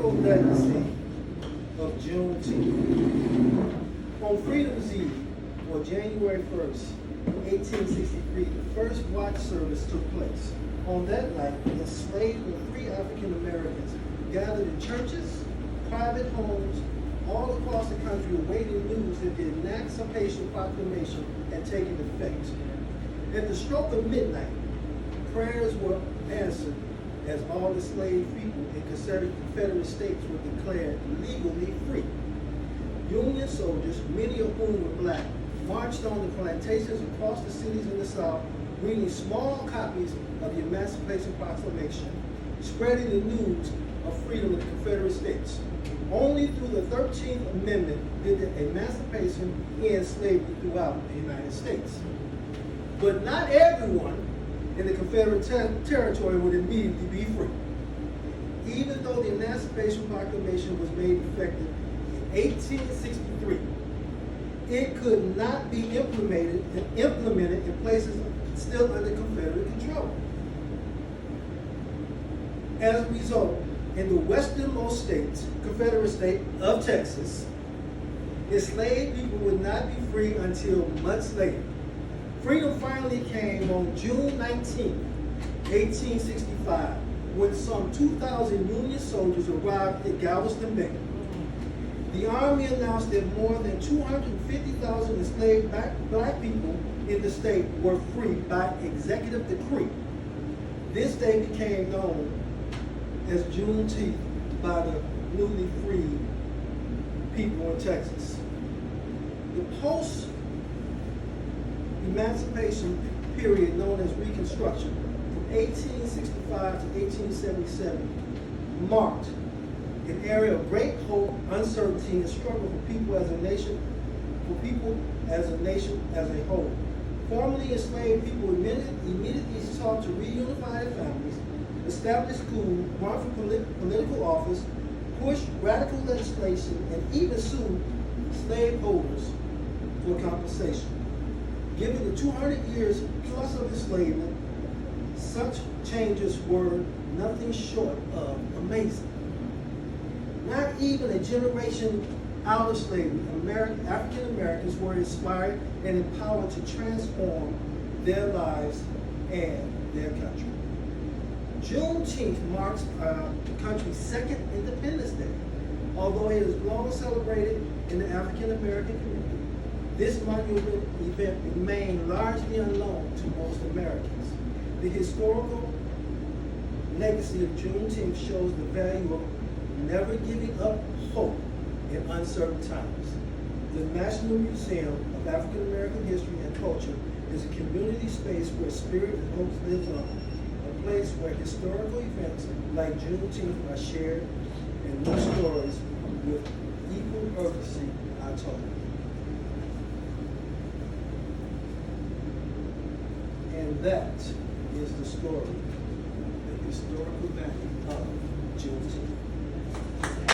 historical legacy of Juneteenth. On Freedom's Eve, or January 1st, 1863, the first watch service took place. On that night, enslaved and free African Americans gathered in churches, private homes, all across the country awaiting news that the Emancipation Proclamation had taken effect. At the stroke of midnight, prayers were answered as all enslaved people in Confederate states were declared legally free. Union soldiers, many of whom were black, marched on the plantations across the cities in the South, reading small copies of the Emancipation Proclamation, spreading the news of freedom in the Confederate States. Only through the 13th Amendment did the emancipation end slavery throughout the United States. But not everyone in the Confederate territory would immediately be free. Even though the Emancipation Proclamation was made effective in 1863, it could not be implemented in places still under Confederate control. As a result, in the westernmost states, Confederate state of Texas, enslaved people would not be free until much later. Freedom finally came on June 19, 1865, when some 2,000 Union soldiers arrived at Galveston Bay. The Army announced that more than 250,000 enslaved black people in the state were free by executive decree. This day became known as Juneteenth by the newly freed people in Texas. The post-emancipation period known as Reconstruction from 1865 to 1877 marked an era of great hope, uncertainty, and struggle for people as a nation as a whole. Formerly enslaved people immediately sought to reunify their families, establish schools, run for political office, push radical legislation, and even sue slaveholders for compensation. Given the 200 years plus of enslavement, such changes were nothing short of amazing. Not even a generation out of slavery, African Americans were inspired and empowered to transform their lives and their country. Juneteenth marks the country's second Independence Day. Although it is long celebrated in the African American community, this monumental event remained largely unknown to most Americans. The historical legacy of Juneteenth shows the value of never giving up hope in uncertain times. The National Museum of African American History and Culture is a community space where spirit and hope lives on, a place where historical events like Juneteenth are shared and new stories with equal urgency are told. And that is the story, the historical value of Juneteenth.